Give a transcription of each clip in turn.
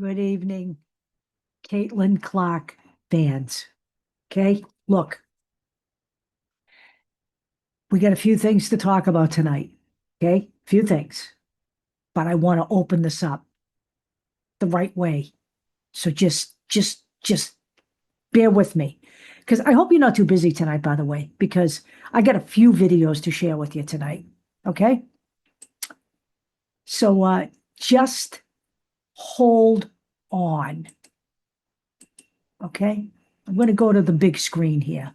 Good evening, Caitlyn Clark fans. Okay, look, we got a few things to talk about tonight. Okay, a few things, but I want to open this up the right way. So just bear with me, because I hope you're not too busy tonight, by the way, because I got a few videos to share with you tonight. Okay, so just hold on. Okay, I'm going to go to the big screen here.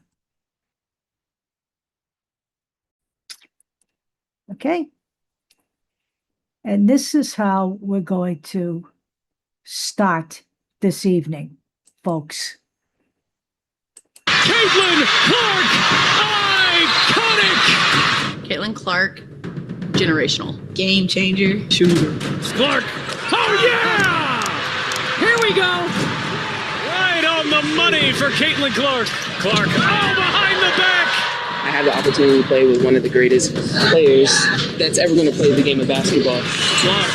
Okay, and this is how we're going to start this evening, folks. Caitlyn Clark, iconic! Caitlyn Clark, generational. Game changer. Shooter. Clark, oh yeah! Here we go! Right on the money for Caitlyn Clark. Clark, oh, behind the back! I had the opportunity to play with one of the greatest players that's ever going to play the game of basketball. Clark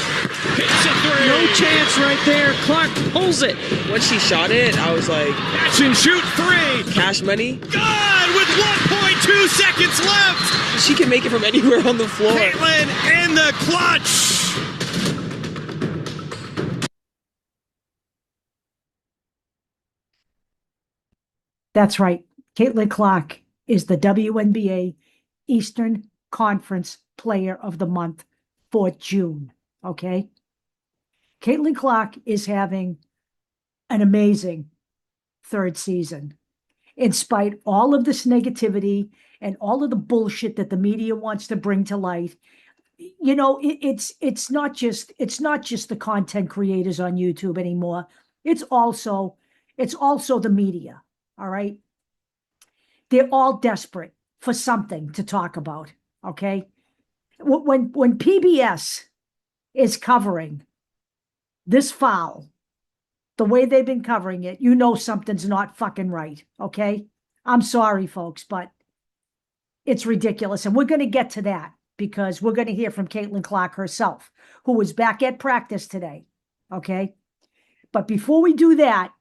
hits a three. No chance right there. Clark pulls it. Once she shot it, I was like, Catch and shoot three. cash money. Good with 1.2 seconds left. She can make it from anywhere on the floor. Caitlyn in the clutch. That's right. Caitlyn Clark is the WNBA Eastern Conference Player of the Month for June. Okay. Caitlyn Clark is having an amazing third season. In spite all of this negativity and all of the bullshit that the media wants to bring to light, you know, it's not just the content creators on YouTube anymore. It's also the media. All right. They're all desperate for something to talk about. Okay. When PBS is covering this foul, the way they've been covering it, you know something's not fucking right. Okay. I'm sorry, folks, but it's ridiculous. And we're going to get to that because we're going to hear from Caitlyn Clark herself, who was back at practice today. Okay. But before we do that,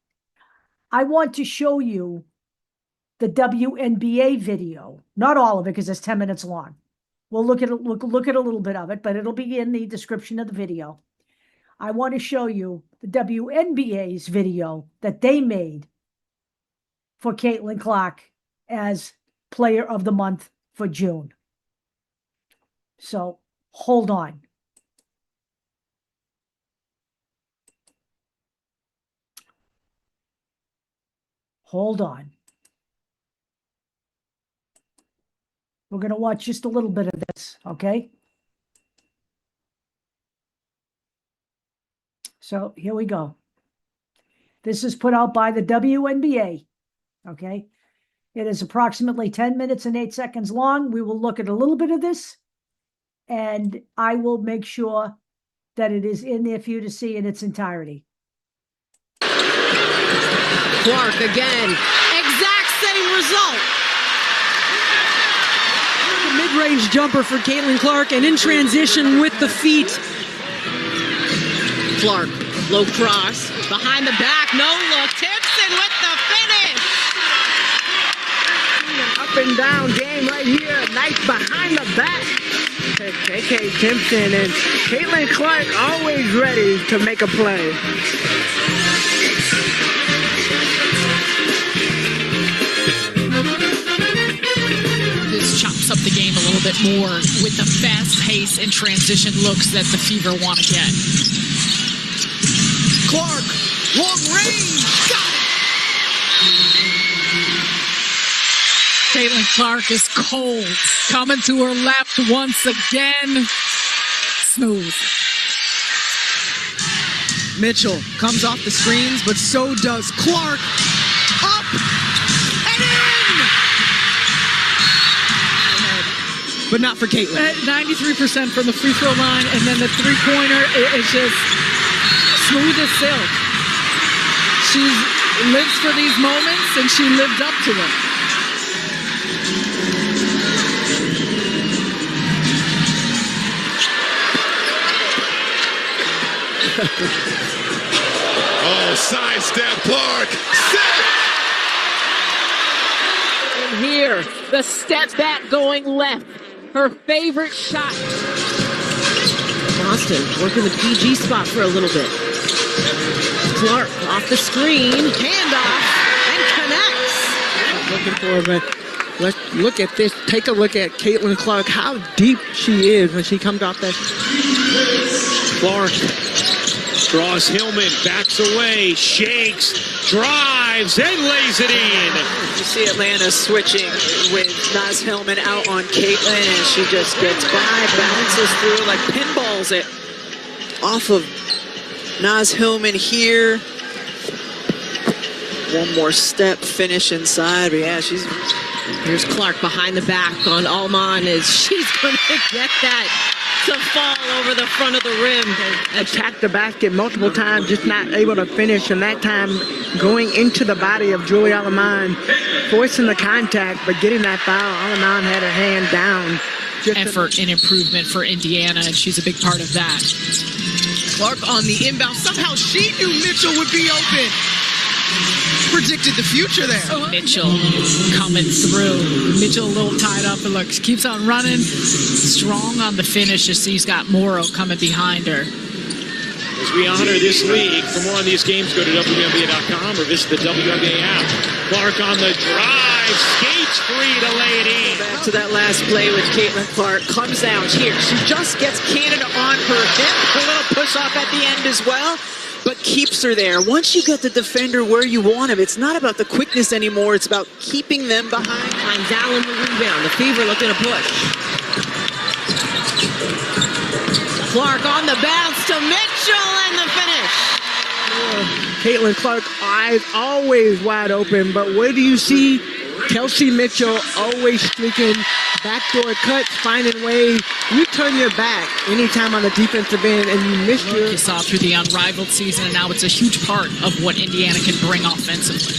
I want to show you the WNBA video, not all of it because it's 10 minutes long. We'll look at a little bit of it, but it'll be in the description of the video. I want to show you the WNBA's video that they made for Caitlyn Clark as Player of the Month for June. So hold on. Hold on. We're going to watch just a little bit of this, okay? So here we go. This is put out by the WNBA, okay? It is approximately 10 minutes and 8 seconds long. We will look at a little bit of this, and I will make sure that it is in there for you to see in its entirety. Clark again. Exact same result. Mid-range jumper for Caitlyn Clark, and in transition with the feet. Clark, low cross, behind the back, no look. Timpson with the finish. An up and down game right here. Nice behind the back. KK Timpson and Caitlyn Clark always ready to make a play. This chops up the game a little bit more with the fast pace and transition looks that the Fever want to get. Clark, long range, got it! Caitlyn Clark is cold, coming to her left once again. Smooth. Mitchell comes off the screens, but so does Clark. Up and in! But not for Caitlyn. 93% from the free throw line, and then the three-pointer is just smooth as silk. She lives for these moments, and she lived up to them. Oh, sidestep, Clark. Set. And here, the step back going left. Her favorite shot. Boston working the PG spot for a little bit. Clark off the screen, handoff, and connects. Looking for it, but let's look at this. Take a look at Caitlyn Clark, how deep she is when she comes off that. Clark draws Hillman, backs away, shakes, drives, and lays it in. You see Atlanta switching with Naz Hillman out on Caitlyn, and she just gets by, bounces through, like pinballs it off of Naz Hillman here. One more step, finish inside, but yeah, Here's Clark behind the back on Alman as she's going to get that to fall over the front of the rim. Attacked the basket multiple times, just not able to finish, and that time going into the body of Julie Alman, forcing the contact, but getting that foul. Alman had her hand down. Effort and improvement for Indiana, and she's a big part of that. Clark on the inbound. Somehow she knew Mitchell would be open. Predicted the future there. Mitchell coming through. Mitchell a little tied up, but looks keeps on running. Strong on the finish as she's got Morrow coming behind her. As we honor this league, for more on these games, go to WNBA.com or visit the WNBA app. Clark on the drive, skates free to lay it in. Back to that last play with Caitlyn Clark. Comes down here. She just gets Canada on her hip. A little push off at the end as well, but keeps her there. Once you get the defender where you want him, it's not about the quickness anymore. It's about keeping them behind. Finds Allen the rebound. The Fever looking to push. Clark on the bounce to Mitchell and the finish. Caitlyn Clark, eyes always wide open, but where do you see Kelsey Mitchell always streaking, backdoor cuts, finding ways? You turn your back anytime on the defensive end and you miss your... You saw through the unrivaled season, and now it's a huge part of what Indiana can bring offensively.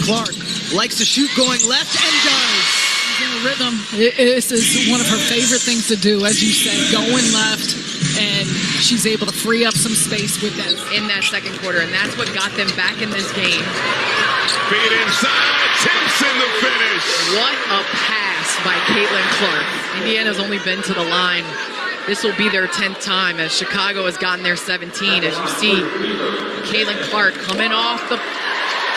Clark likes to shoot going left and does. She's in a rhythm. This is one of her favorite things to do, as you said, going left, and she's able to free up some space with that in that second quarter, and that's what got them back in this game. Feet inside, Timpson the finish. What a pass by Caitlyn Clark. Indiana's only been to the line. This will be their 10th time as Chicago has gotten their 17. As you see, Caitlyn Clark coming off the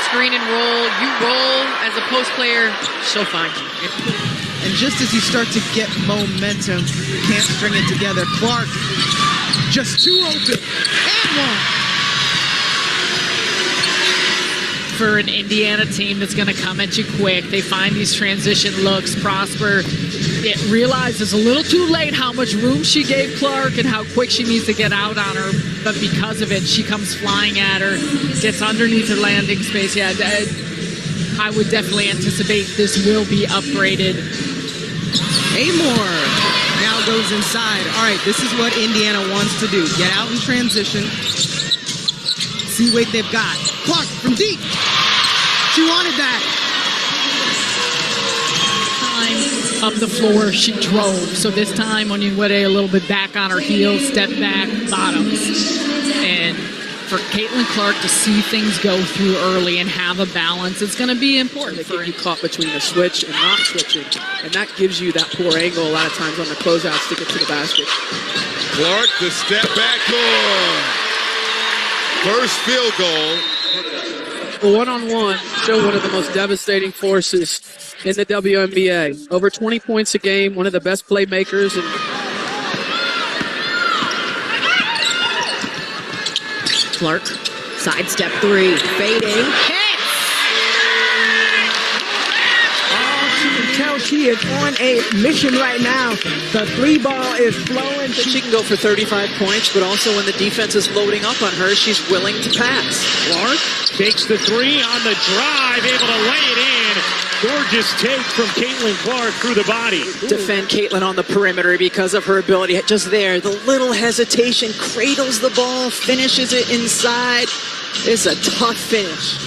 screen and roll. You roll as a post player, she'll find you. And just as you start to get momentum, you can't string it together. Clark just too open and one. For an Indiana team that's going to come at you quick, they find these transition looks. Prosper realizes a little too late how much room she gave Clark and how quick she needs to get out on her, but because of it, she comes flying at her, gets underneath her landing space. Yeah, I would definitely anticipate this will be upgraded. Amor now goes inside. All right, this is what Indiana wants to do. Get out in transition. See what they've got. Clark from deep. She wanted that. Time up the floor, she drove. So this time, Onyenwere a little bit back on her heels, step back, bottoms. And for Caitlyn Clark to see things go through early and have a balance, it's going to be important. They get you caught between the switch and not switching, and that gives you that poor angle a lot of times on the closeouts to get to the basket. Clark, the step back goal. First field goal. One-on-one, still one of the most devastating forces in the WNBA. Over 20 points a game, one of the best playmakers. And Clark, sidestep three, fading, hits! You can tell she is on a mission right now. The three ball is flowing. she can go for 35 points, but also when the defense is loading up on her, she's willing to pass. Clark takes the three on the drive, able to lay it in. Gorgeous take from Caitlyn Clark through the body. Defend Caitlyn on the perimeter because of her ability. Just there, the little hesitation, cradles the ball, finishes it inside. It's a tough finish.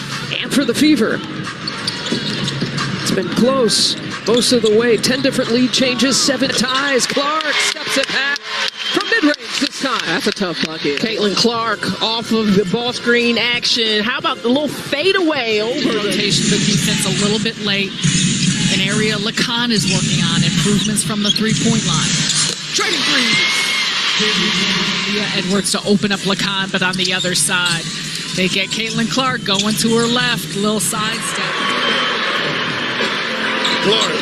And for the Fever, it's been close most of the way. 10 different lead changes, 7 ties. Clark steps it back from mid-range. time. That's a tough bucket. Caitlyn Clark off of the ball screen action. How about the little fadeaway over? Rotation for defense a little bit late. An area Lacan is working on. Improvements from the three-point line. Trading threes. Leah Edwards to open up Lacan, but on the other side, they get Caitlyn Clark going to her left. Little side step. Clark.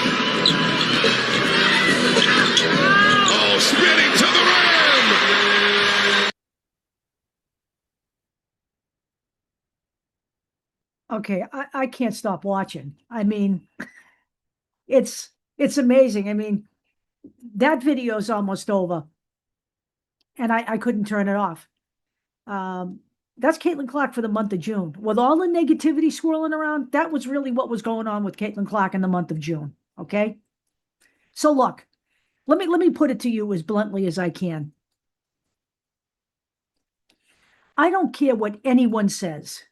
Oh, spinning to the rim. Okay, I can't stop watching. I mean, it's amazing. I mean, that video is almost over, and I couldn't turn it off. That's Caitlyn Clark for the month of June. With all the negativity swirling around, that was really what was going on with Caitlyn Clark in the month of June. Okay, so look, let me put it to you as bluntly as I can. I don't care what anyone says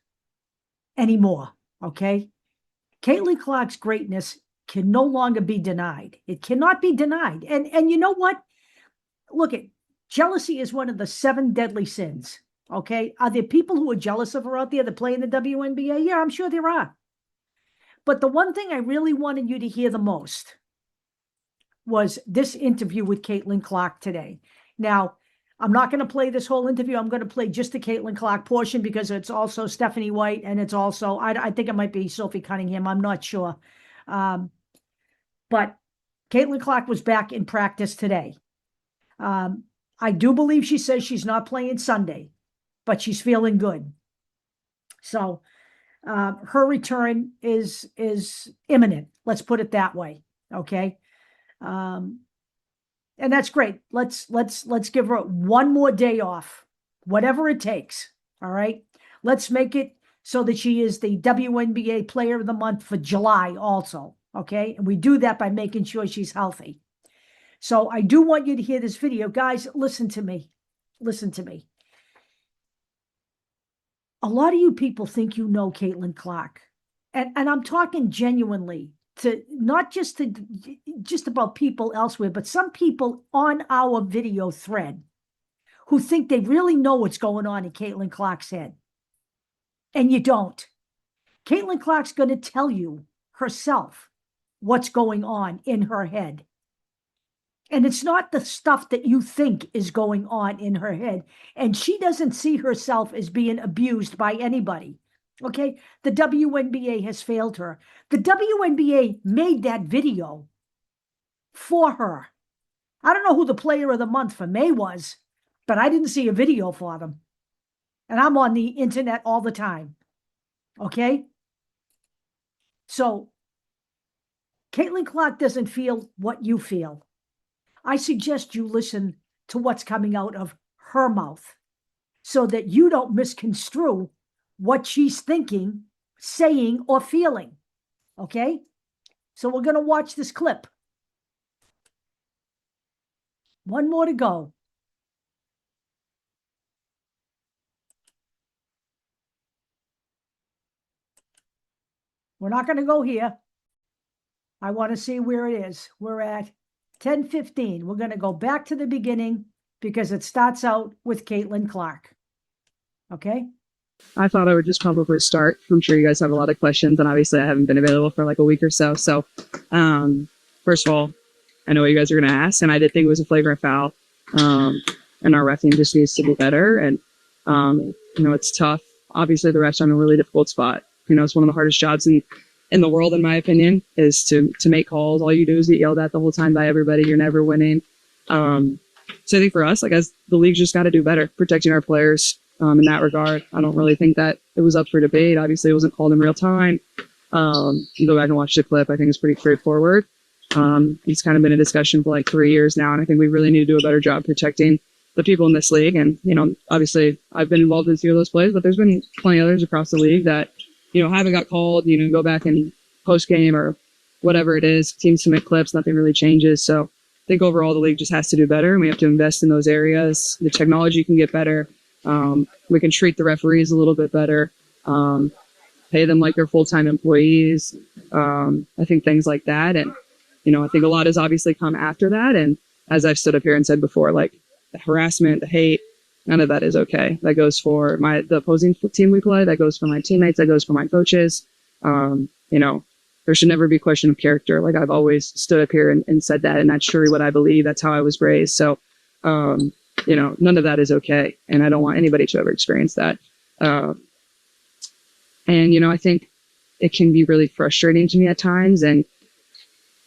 anymore, okay? Caitlyn Clark's greatness can no longer be denied. It cannot be denied. And you know what? Look, jealousy is one of the 7 deadly sins, okay? Are there people who are jealous of her out there that play in the WNBA? Yeah, I'm sure there are. But the one thing I really wanted you to hear the most was this interview with Caitlyn Clark today. Now, I'm not going to play this whole interview. I'm going to play just the Caitlyn Clark portion because it's also Stephanie White and it's also, I think it might be Sophie Cunningham. I'm not sure. But Caitlyn Clark was back in practice today. I do believe she says she's not playing Sunday, but she's feeling good. So her return is imminent. Let's put it that way. Okay. And that's great. Let's give her one more day off, whatever it takes. All right. Let's make it so that she is the WNBA Player of the Month for July also. Okay. And we do that by making sure she's healthy. So I do want you to hear this video. Guys, listen to me. Listen to me. A lot of you people think you know Caitlyn Clark. And I'm talking genuinely. Not just about people elsewhere, but some people on our video thread who think they really know what's going on in Caitlyn Clark's head. And you don't. Caitlyn Clark's going to tell you herself what's going on in her head. And it's not the stuff that you think is going on in her head. And she doesn't see herself as being abused by anybody. Okay, the WNBA has failed her. The WNBA made that video for her. I don't know who the Player of the Month for May was, but I didn't see a video for them. And I'm on the internet all the time. Okay? So, Caitlyn Clark doesn't feel what you feel. I suggest you listen to what's coming out of her mouth so that you don't misconstrue what she's thinking, saying, or feeling. Okay? So we're going to watch this clip. One more to go. We're not going to go here. I want to see where it is. We're at 10:15. We're going to go back to the beginning because it starts out with Caitlyn Clark. Okay? I thought I would just probably start. I'm sure you guys have a lot of questions, and obviously I haven't been available for like a week or so. So, first of all, I know what you guys are going to ask, and I did think it was a flagrant foul. And our reffing just needs to be better. And, it's tough. Obviously, the refs are in a really difficult spot. It's one of the hardest jobs in the world, in my opinion, is to make calls. All you do is get yelled at the whole time by everybody. You're never winning. So I think for us, as the league's just got to do better protecting our players. In that regard, I don't really think that it was up for debate. Obviously, it wasn't called in real time. You go back and watch the clip. I think it's pretty straightforward. It's kind of been a discussion for like 3 years now, and I think we really need to do a better job protecting the people in this league. And, obviously, I've been involved in a few of those plays, but there's been plenty of others across the league that, haven't got called, go back and post-game or whatever it is, teams submit clips, nothing really changes. So I think overall the league just has to do better, and we have to invest in those areas. The technology can get better. We can treat the referees a little bit better, pay them like they're full-time employees. I think things like that. And, I think a lot has obviously come after that. And as I've stood up here and said before, the harassment, the hate, none of that is okay. That goes for the opposing team we play. That goes for my teammates. That goes for my coaches. You know, there should never be a question of character. Like, I've always stood up here and said that, and that's truly what I believe. That's how I was raised. So, you know, none of that is okay. And I don't want anybody to ever experience that. And, you know, I think it can be really frustrating to me at times. And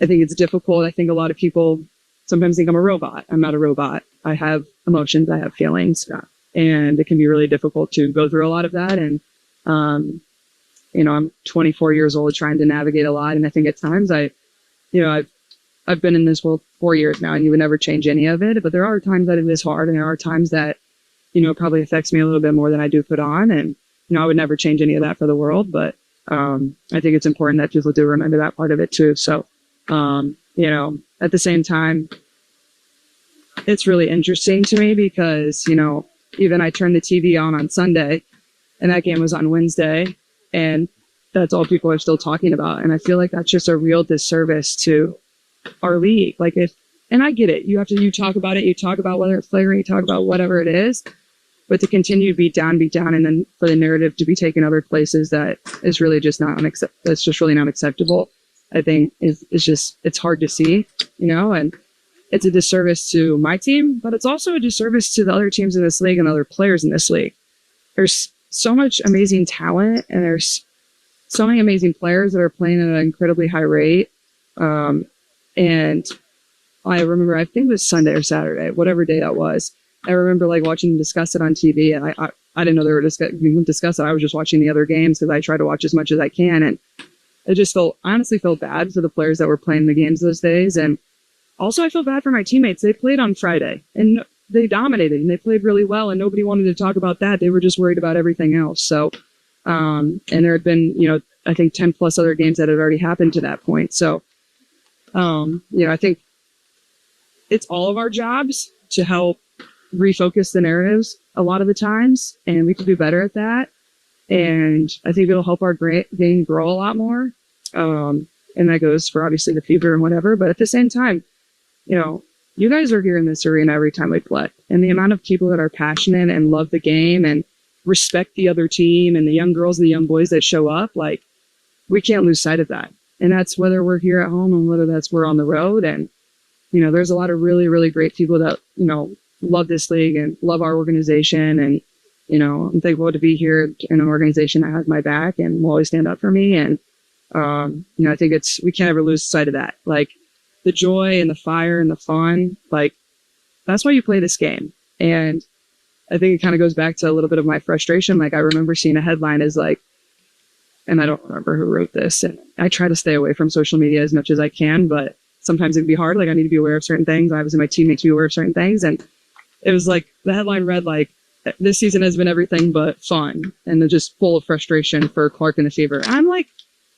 I think it's difficult. I think a lot of people sometimes think I'm a robot. I'm not a robot. I have emotions. I have feelings. And it can be really difficult to go through a lot of that. And, you know, I'm 24 years old trying to navigate a lot. And I think at times I've been in this world 4 years now, and you would never change any of it. But there are times that it is hard, and there are times that, you know, it probably affects me a little bit more than I do put on. And, you know, I would never change any of that for the world. But I think it's important that people do remember that part of it too. So, you know, at the same time, it's really interesting to me because, you know, even I turned the TV on Sunday, and that game was on Wednesday, and that's all people are still talking about. And I feel like that's just a real disservice to our league. Like, and I get it. You talk about it. You talk about whether it's flagrant, you talk about whatever it is, but to continue to beat down, and then for the narrative to be taken other places that is really just that's just really not acceptable. I think it's hard to see, you know, and it's a disservice to my team, but it's also a disservice to the other teams in this league and other players in this league. There's so much amazing talent, and there's so many amazing players that are playing at an incredibly high rate. And I remember, I think it was Sunday or Saturday, whatever day that was. I remember like watching them discuss it on TV, and I didn't know they were discuss it. I was just watching the other games because I try to watch as much as I can. And I just honestly felt bad for the players that were playing the games those days. And also I feel bad for my teammates. They played on Friday and they dominated and they played really well, and nobody wanted to talk about that. They were just worried about everything else. So, and there had been, you know, I think 10 plus other games that had already happened to that point. So, you know, I think it's all of our jobs to help refocus the narratives a lot of the times, and we can do better at that. And I think it'll help our game grow a lot more. And that goes for obviously the fever and whatever. But at the same time, you know, you guys are here in this arena every time we play. And the amount of people that are passionate and love the game and respect the other team, and the young girls and the young boys that show up, like, we can't lose sight of that. And that's whether we're here at home and whether we're on the road. And, you know, there's a lot of really, really great people that, you know, love this league and love our organization. And, you know, I'm thankful to be here in an organization that has my back and will always stand up for me. And, you know, I think we can't ever lose sight of that. Like, the joy and the fire and the fun, like, that's why you play this game. And I think it kind of goes back to a little bit of my frustration. Like, I remember seeing a headline as like, and I don't remember who wrote this, and I try to stay away from social media as much as I can, but sometimes it can be hard. Like, I need to be aware of certain things. Obviously my team makes me aware of certain things. And it was like, the headline read like, this season has been everything but fun, and they're just full of frustration for Clark and the Fever. I'm like,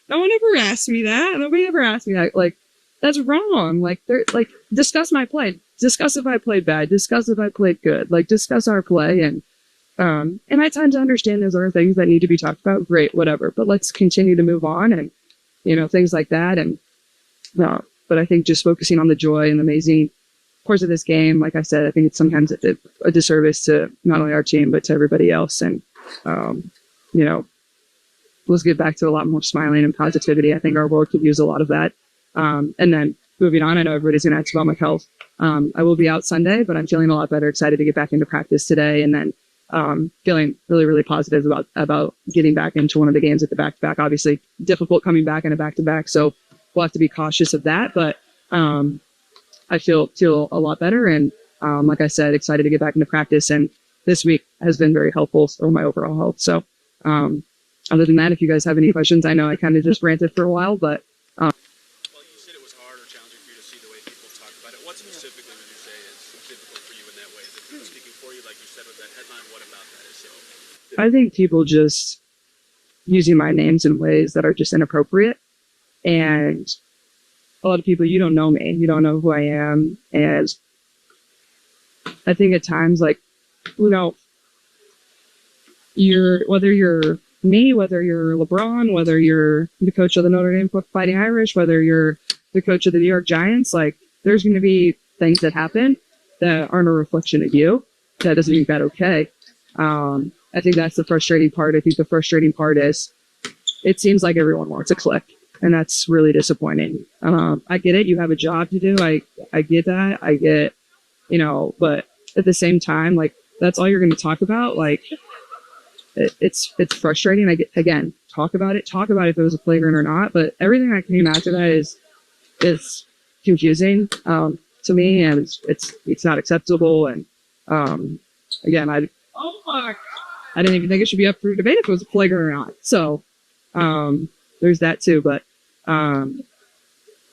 no one ever asked me that. Nobody ever asked me that. Like, that's wrong. Like, they're like, discuss my play. Discuss if I played bad. Discuss if I played good. Like, discuss our play. And I tend to understand there's other things that need to be talked about. Great, whatever. But let's continue to move on, and, you know, things like that. And, but I think just focusing on the joy and amazing parts of this game, like I said, I think it's sometimes a disservice to not only our team, but to everybody else. And, you know, let's get back to a lot more smiling and positivity. I think our world could use a lot of that. And then moving on, I know everybody's going to ask about my health. I will be out Sunday, but I'm feeling a lot better, excited to get back into practice today. And then, feeling really, really positive about getting back into one of the games at the back-to-back. Obviously difficult coming back in a back-to-back, so we'll have to be cautious of that. But, I feel a lot better. And, like I said, excited to get back into practice. And this week has been very helpful for my overall health. So, other than that, if you guys have any questions, I know I kind of just ranted for a while, but, well, you said it was hard or challenging for you to see the way people talk about it. What specifically would you say is difficult for you in that way? Is it people speaking for you, like you said with that headline? What about that is so difficult? I think people just using my names in ways that are just inappropriate. And a lot of people, you don't know me, you don't know who I am. And I think at times, like, you know, whether you're me, whether you're LeBron, whether you're the coach of the Notre Dame Fighting Irish, whether you're the coach of the New York Giants, like, there's going to be things that happen. that aren't a reflection of you. That doesn't make that okay. I think that's the frustrating part. I think the frustrating part is it seems like everyone wants a click, and that's really disappointing. I get it. You have a job to do. I get that. I get, but at the same time, like, that's all you're going to talk about. Like, it's frustrating. Again, talk about it if it was a flagrant or not, but everything that came after that is confusing, to me, and it's not acceptable. And, again, I didn't even think it should be up for debate if it was a flagrant or not. So, there's that too. But,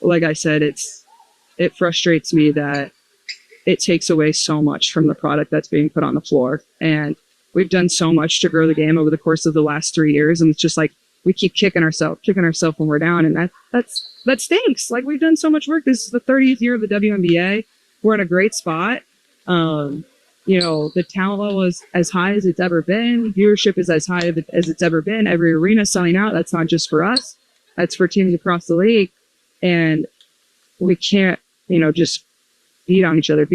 like I said, it frustrates me that it takes away so much from the product that's being put on the floor. And we've done so much to grow the game over the course of the last 3 years. And it's just like, we keep kicking ourselves when we're down. And that stinks. Like, we've done so much work. This is the 30th year of the WNBA. We're in a great spot. The talent level is as high as it's ever been. Viewership is as high as it's ever been. Every arena selling out. That's not just for us. That's for teams across the league. And we can't, just beat on each other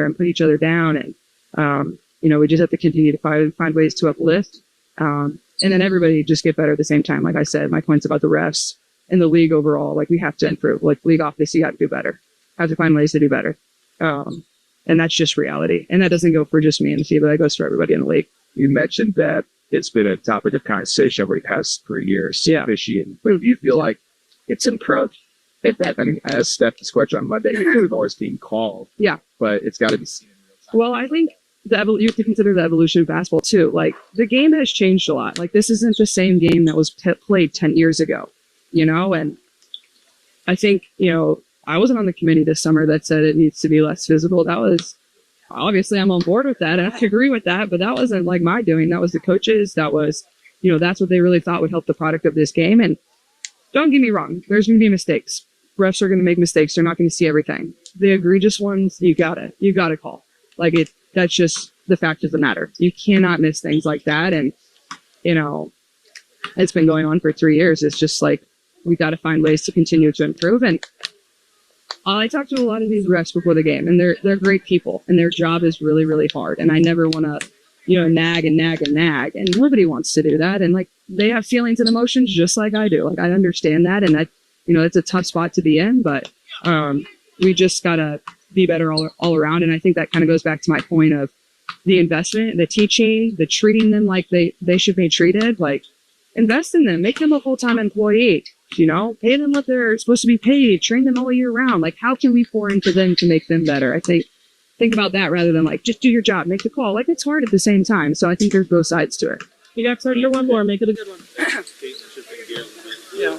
and put each other down. And, we just have to continue to find ways to uplift. And then everybody just get better at the same time. Like I said, my points about the refs and the league overall, like, we have to improve. Like, league office, you got to do better. Have to find ways to do better. And that's just reality. And that doesn't go for just me and the team, but that goes for everybody in the league. You mentioned that it's been a topic of conversation over the past 3 years. Yeah. Officiating. But do you feel like it's improved? I mean, as Steph discussed on Monday, it's always being called. Yeah. But it's got to be seen in real time. Well, I think you have to consider the evolution of basketball too. Like, the game has changed a lot. Like, this isn't the same game that was played 10 years ago, and I think, I wasn't on the committee this summer that said it needs to be less physical. That was, obviously I'm on board with that, and I agree with that, but that wasn't like my doing. That was the coaches. That was, that's what they really thought would help the product of this game. And don't get me wrong, there's going to be mistakes. Refs are going to make mistakes. They're not going to see everything. The egregious ones, you gotta call. Like, that's just the fact of the matter. You cannot miss things like that. And, it's been going on for 3 years. It's just like, we got to find ways to continue to improve. And I talked to a lot of these refs before the game, and they're great people, and their job is really, really hard. And I never want to, nag. And nobody wants to do that. And, like, they have feelings and emotions just like I do. Like, I understand that. And it's a tough spot to be in, but, we just gotta be better all around. And I think that kind of goes back to my point of the investment, the teaching, the treating them like they should be treated. Like, invest in them, make them a full-time employee, pay them what they're supposed to be paid, train them all year round. Like, how can we pour into them to make them better? I think about that rather than, like, just do your job, make the call. Like, it's hard at the same time. So I think there's both sides to it. You got started one more, make it a good one. Yeah.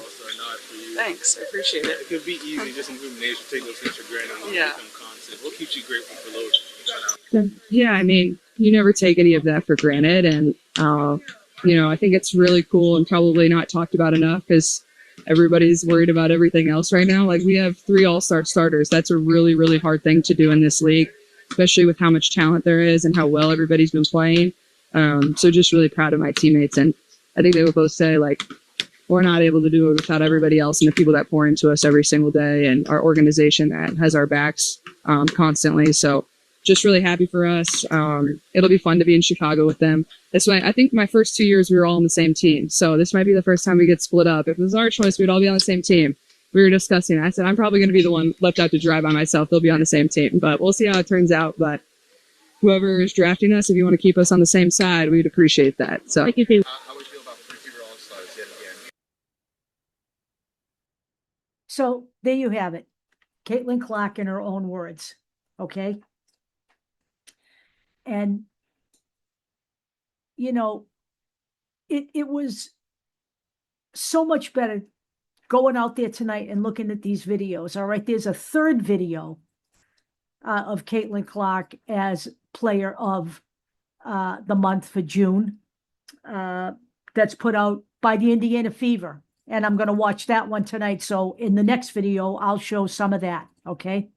Thanks, I appreciate it. It could be easy, just in human nature, take those things for granted and become constant. What keeps you grateful for those? Yeah, I mean, you never take any of that for granted. And, I think it's really cool and probably not talked about enough because everybody's worried about everything else right now. Like, we have 3 all-star starters. That's a really, really hard thing to do in this league, especially with how much talent there is and how well everybody's been playing. So just really proud of my teammates. And I think they would both say, like, we're not able to do it without everybody else and the people that pour into us every single day and our organization that has our backs constantly. So just really happy for us. It'll be fun to be in Chicago with them. That's why I think my first 2 years we were all on the same team. So this might be the first time we get split up. If it was our choice, we'd all be on the same team. We were discussing it. I said, I'm probably going to be the one left out to dry by myself. They'll be on the same team, but we'll see how it turns out. But whoever is drafting us, if you want to keep us on the same side, we'd appreciate that. So. How would you feel about three-peat All-Stars yet again? So there you have it. Caitlyn Clark in her own words. Okay. And, it was so much better going out there tonight and looking at these videos. All right. There's a third video of Caitlyn Clark as player of the month for June. That's put out by the Indiana Fever. And I'm going to watch that one tonight. So in the next video, I'll show some of that. Okay.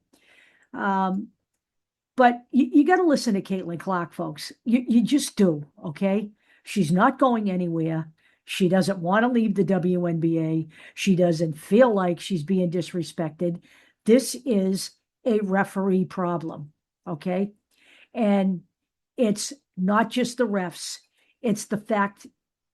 But you got to listen to Caitlyn Clark, folks. You just do. Okay. She's not going anywhere. She doesn't want to leave the WNBA. She doesn't feel like she's being disrespected. This is a referee problem. okay? And it's not just the refs, it's the fact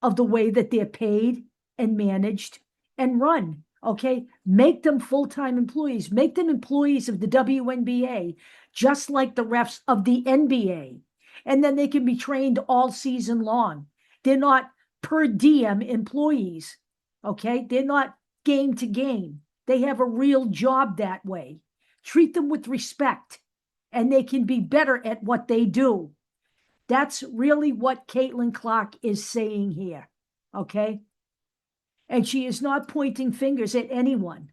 of the way that they're paid and managed and run, okay? Make them full-time employees, make them employees of the WNBA, just like the refs of the NBA. And then they can be trained all season long. They're not per diem employees, okay? They're not game to game. They have a real job that way. Treat them with respect, and they can be better at what they do. That's really what Caitlyn Clark is saying here, okay? And she is not pointing fingers at anyone.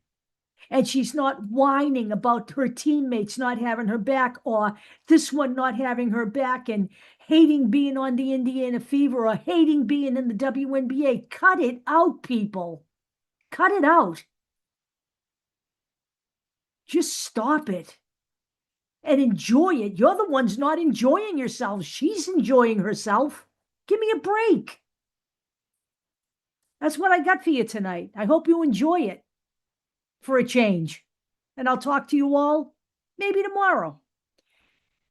And she's not whining about her teammates not having her back, or this one not having her back, and hating being on the Indiana Fever, or hating being in the WNBA. Cut it out, people. Cut it out. Just stop it and enjoy it. You're the ones not enjoying yourselves. She's enjoying herself. Give me a break. That's what I got for you tonight. I hope you enjoy it for a change. And I'll talk to you all maybe tomorrow.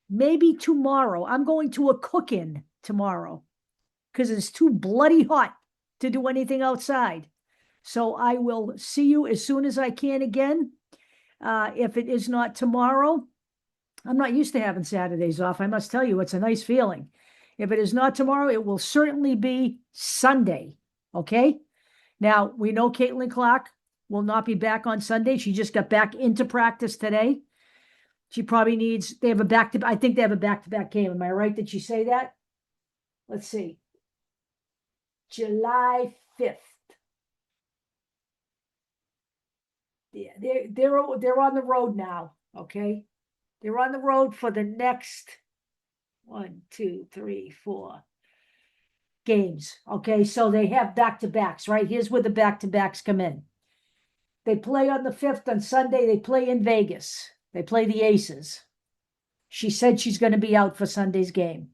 Maybe tomorrow. I'm going to a cook-in tomorrow because it's too bloody hot to do anything outside. So I will see you as soon as I can again. If it is not tomorrow, I'm not used to having Saturdays off. I must tell you, it's a nice feeling. If it is not tomorrow, it will certainly be Sunday. Okay? Now, we know Caitlyn Clark will not be back on Sunday. She just got back into practice today. She probably needs, they have a back-to-back, I think they have a back-to-back game. Am I right? Did she say that? Let's see. July 5th. Yeah, they're on the road now, okay? They're on the road for the next 1, 2, 3, 4 games, okay? So they have back-to-backs, right? Here's where the back-to-backs come in. They play on the 5th on Sunday. They play in Vegas. They play the Aces. She said she's going to be out for Sunday's game.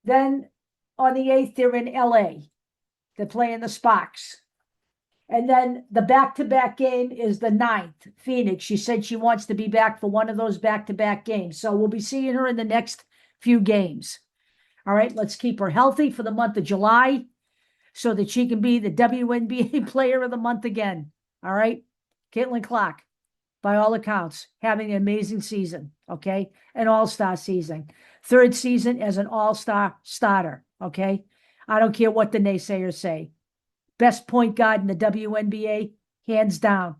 Then on the 8th, they're in LA. They're playing the Sparks. And then the back-to-back game is the 9th, Phoenix. She said she wants to be back for one of those back-to-back games. So we'll be seeing her in the next few games. All right, let's keep her healthy for the month of July so that she can be the WNBA Player of the Month again. All right, Caitlyn Clark, by all accounts, having an amazing season, okay? An all-star season. 3rd season as an all-star starter, okay? I don't care what the naysayers say. Best point guard in the WNBA, hands down.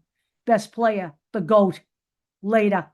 Best player, the GOAT. Later.